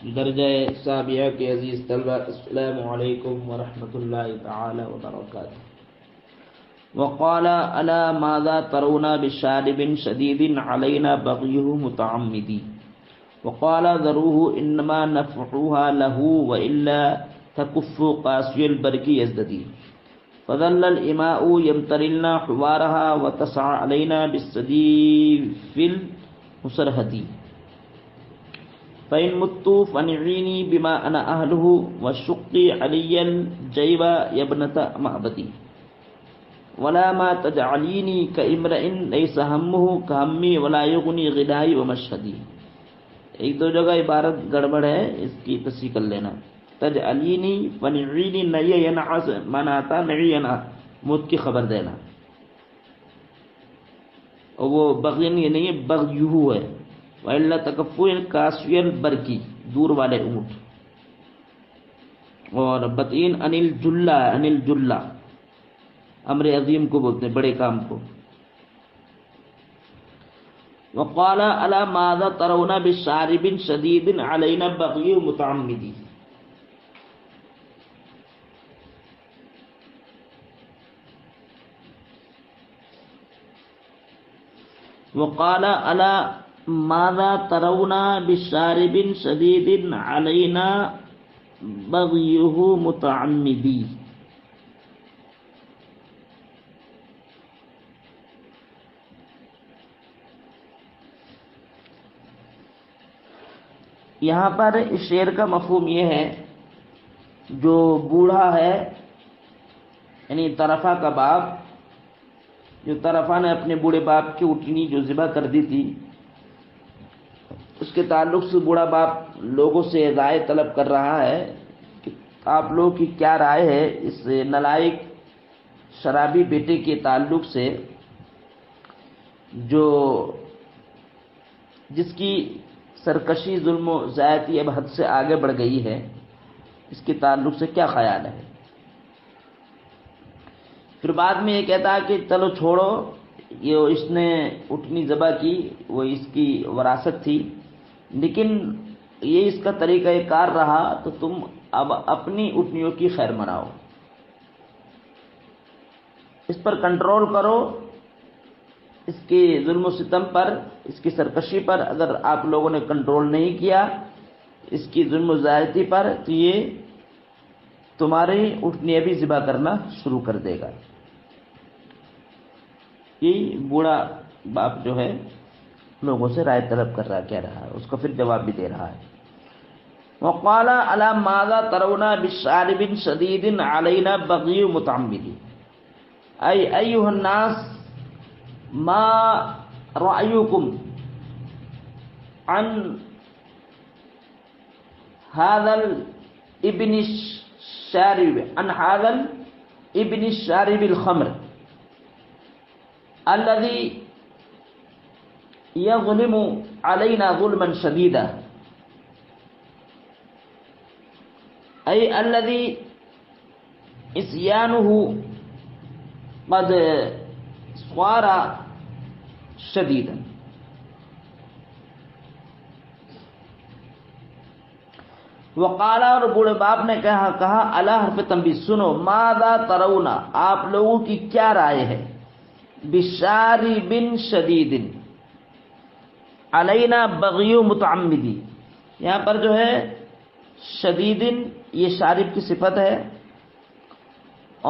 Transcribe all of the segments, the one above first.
درجہ سابعہ کے عزیز طلبہ، السلام علیکم ورحمۃ اللہ تعالی وبرکاتہ۔ وقال الا ماذا ترون بشارب شدید علینا بغیہ متعمدی وقال ذروه انما نفعها له والا تكف قاسي البرق يزددي فظل الاماء يمترلنا حوارها وتسعى علينا بالسديف المسرهدي فإن مت فنعيني بما أنا أهله وشقي علي الجيب يا ابنة معبدي ولا ما تجعليني كامرئ ليس همه كهمي ولا يغني غناي ومشهدي۔ ایک دو جگہ عبارت گڑبڑ ہے، اس کی تصحیح کر لینا۔ تجعلینی فنعینی نئی ینعس مانا آتا نئی ینع موت کی خبر دینا، اور وہ بغین یہ نہیں ہے، بغیہو ہے۔ وَإِلَّا تَكَفُّ الْكَاسْوِيَ الْبَرْقِ دور والے اونٹ، اور بطین انل جلہ امر عظیم کو بولتے ہیں، بڑے کام کو۔ وقال الا ماذا ترون بشارب شدید علینا بغی متعمدی۔ وقال الا ماذا ترون بشارب شدید علینا بغیہ متعمدی۔ یہاں پر اس شعر کا مفہوم یہ ہے، جو بوڑھا ہے یعنی طرفہ کا باپ، جو طرفہ نے اپنے بوڑھے باپ کی اٹھنی جو ذبح کر دی تھی، اس کے تعلق سے بوڑھا باپ لوگوں سے رائے طلب کر رہا ہے کہ آپ لوگوں کی کیا رائے ہے اس نالائق شرابی بیٹے کے تعلق سے، جس کی سرکشی، ظلم و زیادتی اب حد سے آگے بڑھ گئی ہے، اس کے تعلق سے کیا خیال ہے؟ پھر بعد میں یہ کہتا ہے کہ چلو چھوڑو، یہ اس نے اٹھنی ذبح کی، وہ اس کی وراثت تھی، لیکن یہ اس کا طریقہ کار رہا تو تم اب اپنی اٹھنیوں کی خیر مناؤ، اس پر کنٹرول کرو، اس کے ظلم و ستم پر، اس کی سرکشی پر اگر آپ لوگوں نے کنٹرول نہیں کیا، اس کی ظلم و زیادتی پر، تو یہ تمہاری اٹھنیاں بھی ذبح کرنا شروع کر دے گا۔ یہ بوڑھا باپ جو ہے لوگوں سے رائے طلب کر رہا، کہہ رہا ہے، اس کو پھر جواب بھی دے رہا ہے۔ وقال الا ماذا ترون بشارب شدید علینا بغی متعمدی ای ایھا الناس ما رأیکم عن هذا الابن الشارب الخمر الذي يظلم علينا ظلما شديدا أي الذي عصيانه قد صار شديدا۔ وقال اور بوڑھے باپ نے کہا الا حرف تنبیہ، سنو، ماذا ترون آپ لوگوں کی کیا رائے ہے، بشارب شدید علینا بغی متعمدی، یہاں پر جو ہے شدید یہ شارب کی صفت ہے،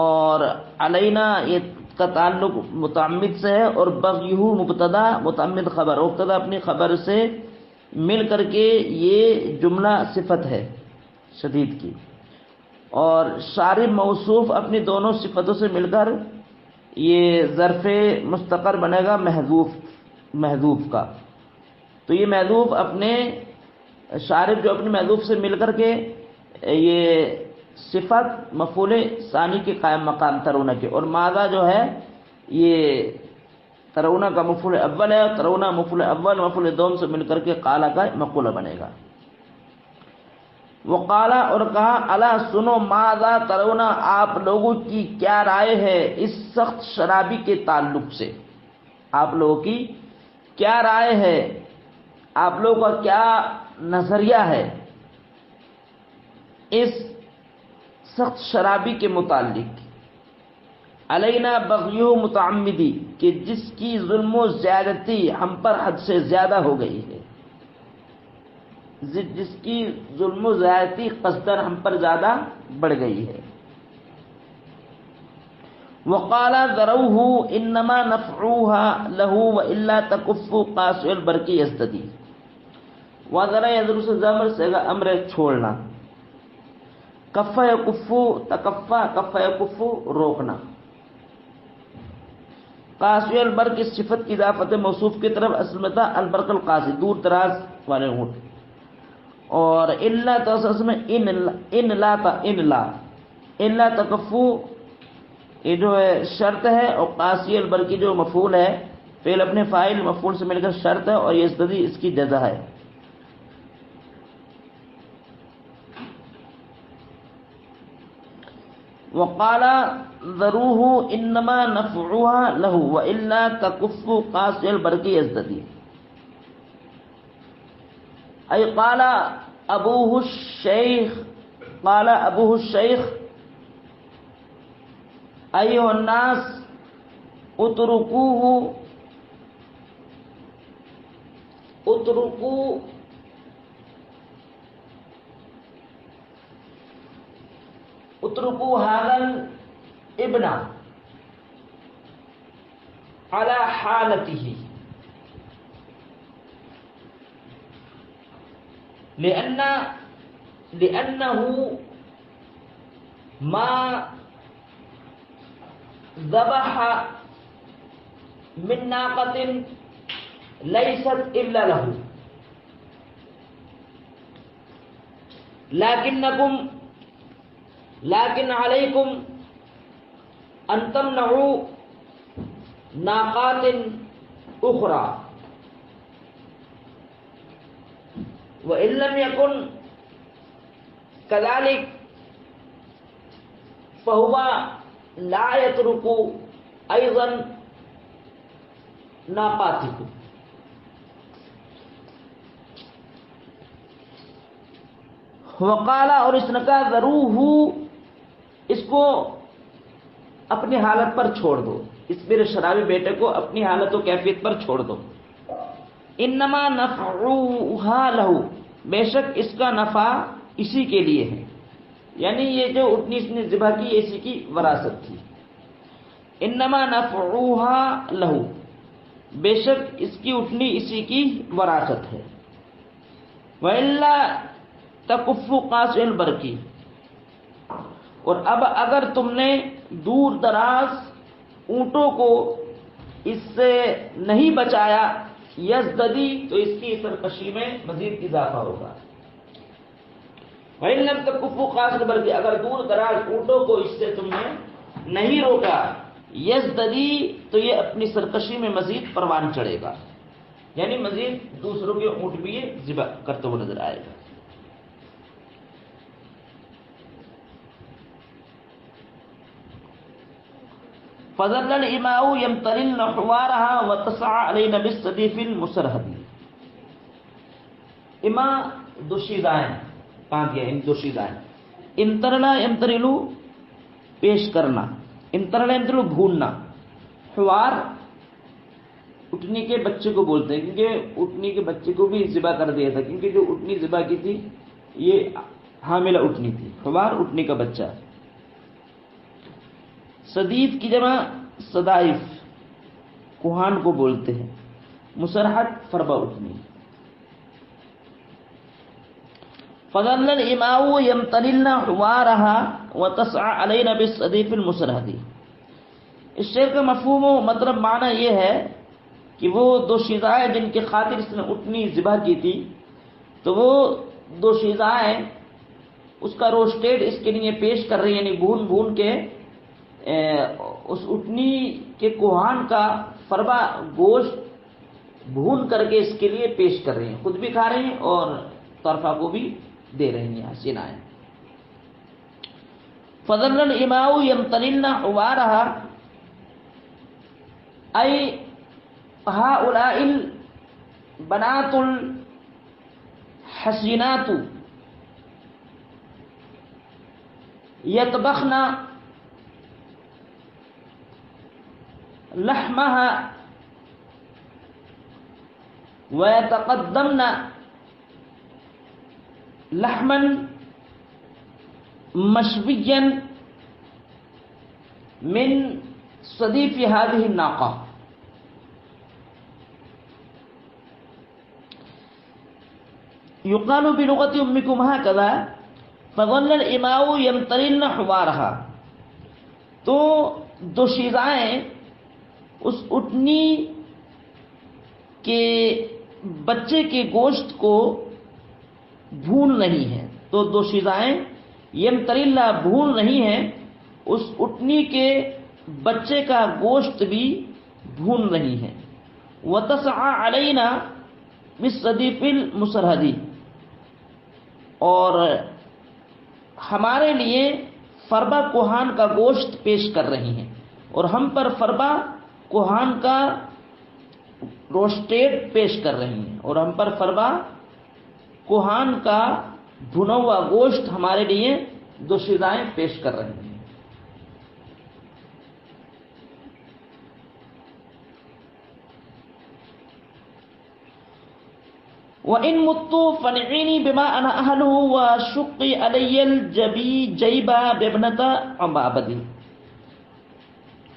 اور علینا یہ کا تعلق متعمد سے ہے، اور بغیہ مبتدا متعمد خبر، مبتدا اپنی خبر سے مل کر کے یہ جملہ صفت ہے شدید کی، اور شارب موصوف اپنی دونوں صفتوں سے مل کر یہ ظرف مستقر بنے گا محذوف کا، تو یہ محذوف اپنے شارب جو اپنے محذوف سے مل کر کے یہ صفت مفعول ثانی کے قائم مقام ترونا کے، اور ماذا جو ہے یہ ترونا کا مفعول اول ہے، ترونا مفعول اول مفعول دوم سے مل کر کے قالا کا مقولہ بنے گا۔ وقالا اور کہا الا سنو، ماذا ترونا آپ لوگوں کی کیا رائے ہے اس سخت شرابی کے تعلق سے، آپ لوگوں کی کیا رائے ہے، آپ لوگوں کا کیا نظریہ ہے اس سخت شرابی کے متعلق علینا بغیہ متعمدی کہ جس کی ظلم و زیادتی ہم پر حد سے زیادہ ہو گئی ہے، جس کی ظلم و زیادتی قصدن ہم پر زیادہ بڑھ گئی ہے۔ وقال ذروہ انما نفعوها له والا تکف قاص البرق یزددی، وذرا یذر سے ضمیر سے امر چھوڑنا، کف یکف تکفا، کف یکف روکنا، قاص البرق اس صفت کی اضافت موصوف کی طرف اصل میں تھا البرق القاصی دور دراز والے اونٹ، اور الا تو اصل میں ان لا تکفو یہ جو ہے شرط ہے، اور قاصی البرقی جو مفعول ہے فعل اپنے فاعل مفعول سے مل کر شرط ہے، اور یزددی اس کی جزا ہے۔ وقال ذروه انما نفعها له والا تكف قاص البرق يزددي، اي قال ابوه الشيخ ايها الناس اتركوا هذا الابن على حالته لأنه ما ذبح من ناقة ليست إلا له، لكن عليكم أن تمنعوا ناقات أخرى، وإن لم يكن كذلك فهو لا يترك أيضا ناقاتكم۔ وقال اور اس نے کہا ذروہ اس کو اپنی حالت پر چھوڑ دو، اس میرے شرابی بیٹے کو اپنی حالت و کیفیت پر چھوڑ دو۔ انما نفعوها له بے شک اس کا نفع اسی کے لیے ہے، یعنی یہ جو اٹھنی اس نے ذبح کی اسی کی وراثت تھی۔ انما نفعوها له بے شک اس کی اٹھنی اسی کی وراثت ہے۔ وَإِلَّا تَكُفُّ قَاصِ الْبَرْقِ اور اب اگر تم نے دور دراز اونٹوں کو اس سے نہیں بچایا یزددی تو اس کی سرکشی میں مزید اضافہ ہوگا۔ وَإِن لَمْ تَكُفُّوا قَاصِ الْبَرْقِ اگر دور دراز اونٹوں کو اس سے تم نے نہیں روکا یزددی تو یہ اپنی سرکشی میں مزید پروان چڑھے گا، یعنی مزید دوسروں کے اونٹ بھی یہ ذبح کرتے ہوئے نظر آئے گا۔ فظل الإماء يمتللن حوارها وتسعى علينا بالصديف المسرهد۔ اما دوشیزائیں پاندیا ان دوشیزائیں، امترلا امترلو پیش کرنا، امترلا امترلو بھوننا، حوار اٹھنی کے بچے کو بولتے ہیں کیونکہ اٹھنی کے بچے کو بھی ذبح کر دیا تھا، کیونکہ جو اٹھنی ذبح کی تھی یہ حاملہ اٹھنی تھی، حوار اٹھنی کا بچہ۔ صدیف کی جمع صدائف کوہان کو بولتے ہیں، مسرحت فربہ اٹھنی۔ فظل الإماء يمتللن حوارها وتسعى علينا بالصديف المسرهد۔ اس شعر کا مفہوم و مطلب معنی یہ ہے کہ وہ دو شیزائیں جن کی خاطر اس نے اٹھنی ذبح کی تھی تو وہ دو شیزائیں اس کا روسٹیڈ اس کے لیے پیش کر رہی ہیں، یعنی بھون بھون کے اس اٹھنی کے کوہان کا فربا گوشت بھون کر کے اس کے لیے پیش کر رہی ہیں، خود بھی کھا رہی ہیں اور طرفہ کو بھی دے رہی ہیں حسینائیں۔ فظل الإماء يمتللن حوارها أي هؤلاء البنات الحسینات یطبخن لحمها ویتقدمن لحما مشویا من صدیف هذه الناقة. يقال بلغة أمكم هكذا فظل الإماء يمترن حوارها. تو دوشیزائیں اس اٹھنی کے بچے کے گوشت کو بھون رہی ہیں. تو دوشیزائیں یمترن بھون رہی ہیں اس اٹھنی کے بچے کا گوشت بھی بھون رہی ہیں. وَتَسْعَى عَلَيْنَا بِالصَّدِيفِ الْمُسَرْهَدِ. اور ہمارے لیے فربا کوہان کا گوشت پیش کر رہی ہیں اور ہم پر فربا کوہان کا روسٹیڈ پیش کر رہی ہیں اور ہم پر فربا کوہان کا بھنا ہوا گوشت ہمارے لیے دوشیزائیں پیش کر رہی ہیں. وَإِن مُتُّ فَنِعِينِي بِمَا أَنَا أَهْلُهُ وَشُقِّ عَلَيَّ الْجَيْبَ بِابْنَةِ عَبَادٍ.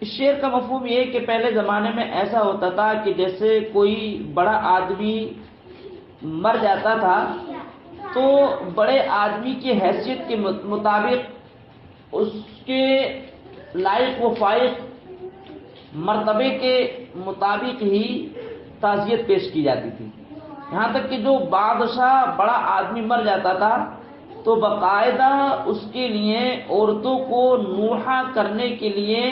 اس شعر کا مفہوم یہ ہے کہ پہلے زمانے میں ایسا ہوتا تھا کہ جیسے کوئی بڑا آدمی مر جاتا تھا تو بڑے آدمی کی حیثیت کے مطابق اس کے لائق و فائق مرتبے کے مطابق ہی تعزیت پیش کی جاتی تھی. یہاں تک کہ جو بادشاہ بڑا آدمی مر جاتا تھا تو باقاعدہ اس کے لیے عورتوں کو نوحہ کرنے کے لیے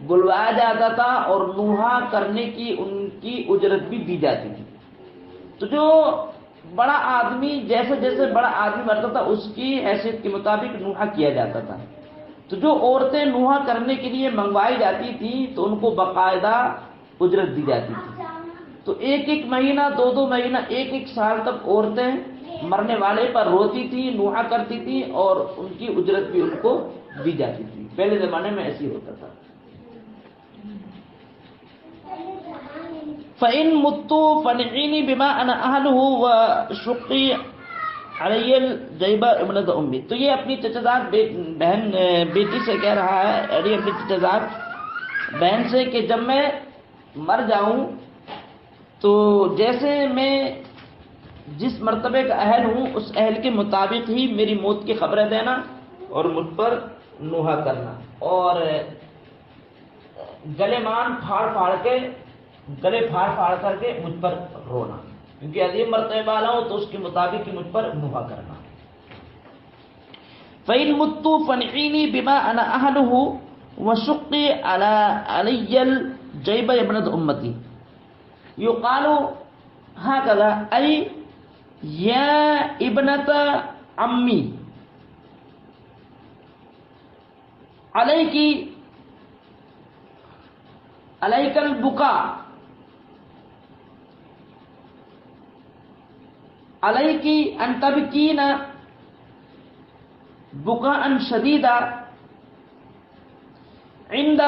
بلوایا جاتا تھا اور نوحہ کرنے کی ان کی اجرت بھی دی جاتی تھی. تو جو بڑا آدمی جیسے جیسے بڑا آدمی مرتا تھا اس کی حیثیت کے مطابق نوحہ کیا جاتا تھا. تو جو عورتیں نوحہ کرنے کے لیے منگوائی جاتی تھیں تو ان کو باقاعدہ اجرت دی جاتی تھی. تو ایک ایک مہینہ دو دو مہینہ ایک ایک سال تک عورتیں مرنے والے پر روتی تھیں نوحہ کرتی تھیں اور ان کی اجرت بھی ان کو دی جاتی تھی. پہلے زمانے میں ایسی ہوتا تھا. فَإِن مُتُّ فَنِعِينِي بِمَا أَنَا أَهْلُهُ وَشُقِّ عَلَيَّ الْجَيْبَ ابْنَةَ أُمِّي. تو یہ اپنی چچا بہن بیٹی سے کہہ رہا ہے یعنی اپنی چچا بہن سے کہ جب میں مر جاؤں تو جیسے میں جس مرتبے کا اہل ہوں اس اہل کے مطابق ہی میری موت کی خبریں دینا اور مجھ پر نوحہ کرنا اور گلے پھاڑ پھاڑ کر کے مجھ پر رونا کیونکہ عظیم مرتبے والا ہوں تو اس کے مطابق ہی مجھ پر نوحہ کرنا. فَإِن مُتُّ فَنِعِينِي بِمَا أَنَا أَهْلُهُ وَشُقِّ عَلَيَّ الْجَيْبَ ابْنَةَ أُمَّتِي. يقال هكذا أي يا ابنة عمي عليك البكاء عليك أن تبكين بكاء شديدا عند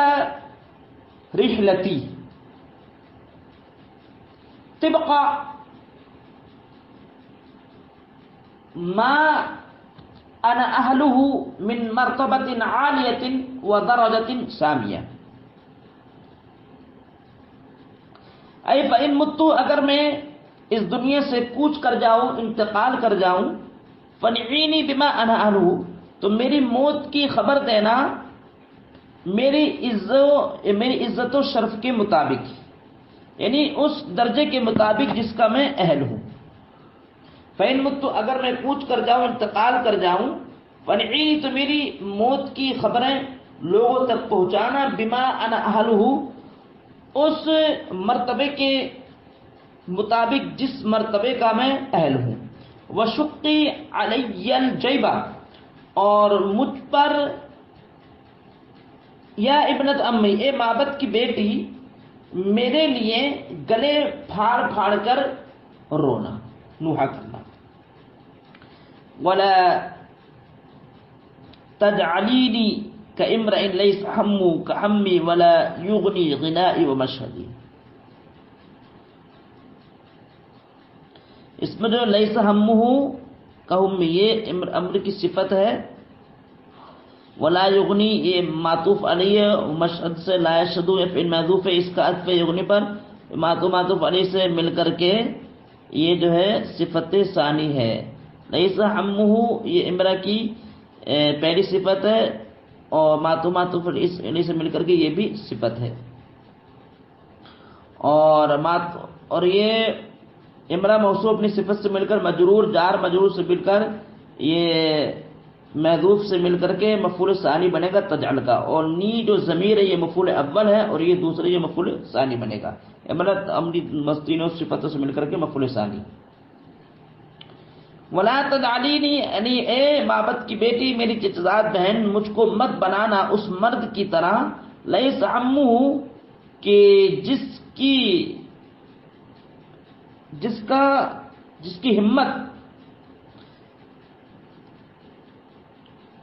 رحلتي طبق ما أنا أهله من مرتبة عالية ودرجة سامية. اے فإن مت اگر میں اس دنیا سے کوچ کر جاؤں انتقال کر جاؤں فنعینی بما أنا أهله تو میری موت کی خبر دینا میری عزت و شرف کے مطابق یعنی اس درجے کے مطابق جس کا میں اہل ہوں. فَإِن مُتُّ اگر میں کوچ کر جاؤں انتقال کر جاؤں فنعینی تو میری موت کی خبریں لوگوں تک پہنچانا بما انا اہلہ اس مرتبے کے مطابق جس مرتبے کا میں اہل ہوں. وَشُقِّ عَلَيَّ الْجَيْبَ اور مجھ پر یا ابنت امی اے مابت کی بیٹی میرے لیے گلے پھاڑ پھاڑ کر رونا نوحہ کرنا. ولا تجعلینی کامرئ لیس ہمہ کہمی ولا یغنی غنائی ومشہدی. اس میں جو لیس ہمہ کہمی یہ امر کی صفت ہے، ولا یغنی یہ معطوف علیہ، مشہد سے لا یشہد یہ فعل محذوف ہے، اس کا عطف یغنی پر معطوف علیہ سے مل کر کے یہ جو ہے صفت ثانی ہے. لیس ہمہ یہ امرا کی پہلی صفت ہے، اور معطوف علیہ سے مل کر کے یہ بھی صفت ہے. اور یہ امرا موصوف اپنی صفت سے مل کر مجرور، جار مجرور سے مل کر یہ محذوف سے مل کر کے مفعول ثانی بنے گا تجعل کا، اور نی جو ضمیر ہے یہ مفعول اول ہے، اور یہ دوسرے یہ مفعول ثانی بنے گا. امری مستینوں صفتوں سے مل کر کے مفعول ثانی. ولا تجعلینی یعنی اے مابت کی بیٹی، میری چچزاد بہن، مجھ کو مت بنانا اس مرد کی طرح، لیس ہمہ کہ جس کی ہمت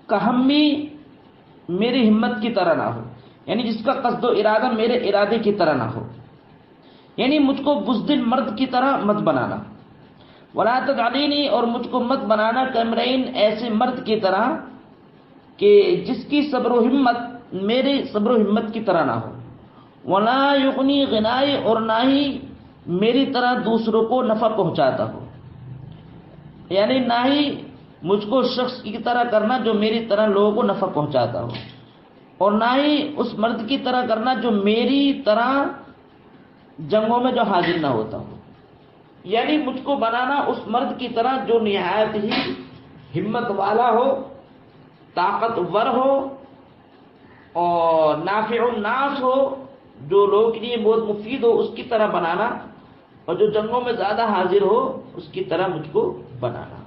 کہمی میری ہمت کی طرح نہ ہو، یعنی جس کا قصد و ارادہ میرے ارادے کی طرح نہ ہو، یعنی مجھ کو بزدل مرد کی طرح مت بنانا. ولا تجعلینی اور مجھ کو مت بنانا کامرئن ایسے مرد کی طرح کہ جس کی صبر و ہمت میرے صبر و ہمت کی طرح نہ ہو. ولا یغنی غنائی اور نہ ہی میری طرح دوسروں کو نفع پہنچاتا ہو، یعنی نہ ہی مجھ کو شخص کی طرح کرنا جو میری طرح لوگوں کو نفع پہنچاتا ہو، اور نہ ہی اس مرد کی طرح کرنا جو میری طرح جنگوں میں جو حاضر نہ ہوتا ہو. یعنی مجھ کو بنانا اس مرد کی طرح جو نہایت ہی ہمت والا ہو، طاقتور ہو، اور نافع الناس ہو، جو لوگوں کے لیے بہت مفید ہو، اس کی طرح بنانا، اور جو جنگوں میں زیادہ حاضر ہو اس کی طرح مجھ کو بنانا.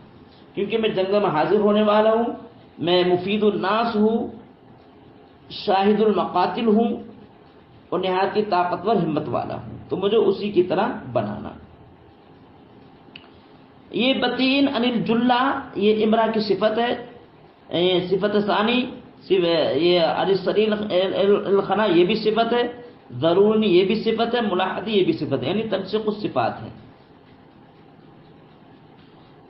کیونکہ میں جنگوں میں حاضر ہونے والا ہوں، میں مفید الناس ہوں، شاہد المقاتل ہوں، اور نہایت ہی طاقتور ہمت والا ہوں، تو مجھے اسی کی طرح بنانا. یہ بطین عن الجلہ یہ امرا کی صفت ہے، صفت ثانی. یہ السریل الخنا یہ بھی صفت ہے، ضرورنی یہ بھی صفت ہے، ملاحدی یہ بھی صفت ہے، یعنی تنسیق الصفات ہے.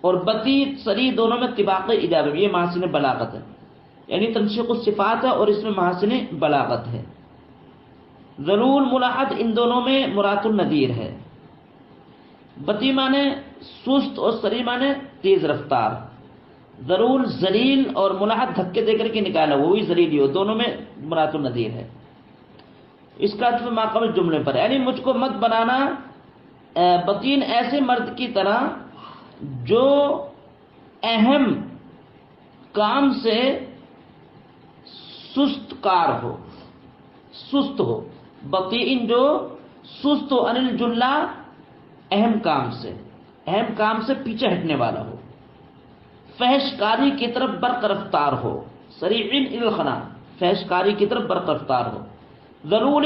اور بطی سری دونوں میں طباق اجابہ، یہ محاسن بلاغت ہے، یعنی تنسیق الصفات ہے اور اس میں محاسن بلاغت ہے. ذلول ملاحد ان دونوں میں مرات النذیر ہے. بطی مانے سست اور سری مانے تیز رفتار. ضرور ذلیل اور ملاحد دھکے دے کر کے نکالا، وہ بھی ذلیل ہو، دونوں میں مرات النذیر ہے. اس کا عطف ماقبل جملے پر، یعنی مجھ کو مت بنانا بطین ایسے مرد کی طرح جو اہم کام سے سست کار ہو، سست ہو. بطین جو سست ہو، عن الجلہ اہم کام سے پیچھے ہٹنے والا ہو، فحش کاری کی طرف برق رفتار ہو. سریع الخنا فحش کاری کی طرف برق رفتار ہو. ضرور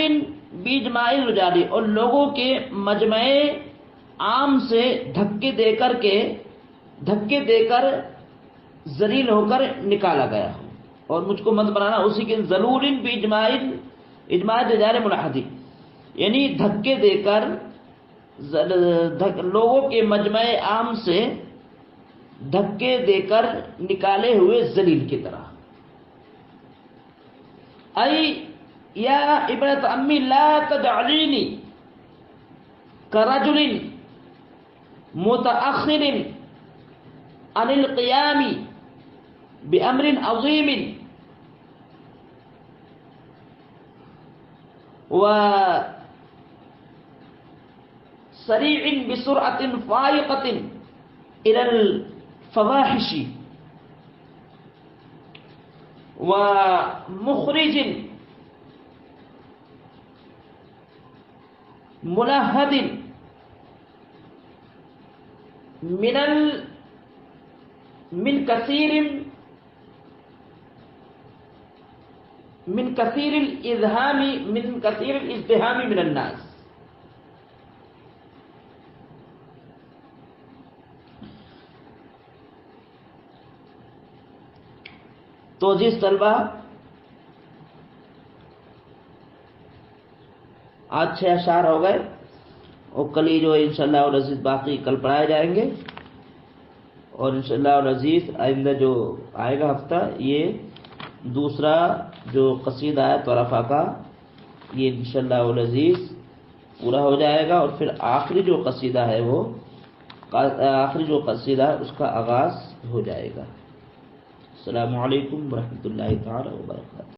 بیجماع الرجال اور لوگوں کے مجمع عام سے دھکے دے کر ذلیل ہو کر نکالا گیا ہو، اور مجھ کو مت بنانا اسی کے. ضرور بیجماع الرجال ملاحدی یعنی دھکے دے کر لوگوں کے مجمع عام سے دھکے دے کر نکالے ہوئے ذلیل کی طرح. ای یا ابنت امی لا تجعلینی کرجل متأخر عن القیام بامر عظیم و سریع بسرعة فائقة الى الفواحش ومخرج ملحد من كثير الازدحام من الناس. تو جس طلبہ آج 6 اشعار ہو گئے، اور کل ہی جو انشاءاللہ العزیز باقی کل پڑھائے جائیں گے، اور انشاءاللہ العزیز آئندہ جو آئے گا ہفتہ یہ دوسرا جو قصیدہ ہے طرفہ کا یہ انشاءاللہ العزیز پورا ہو جائے گا، اور پھر آخری جو قصیدہ ہے اس کا آغاز ہو جائے گا۔ السلام علیکم ورحمۃ اللہ تعالی وبرکاتہ۔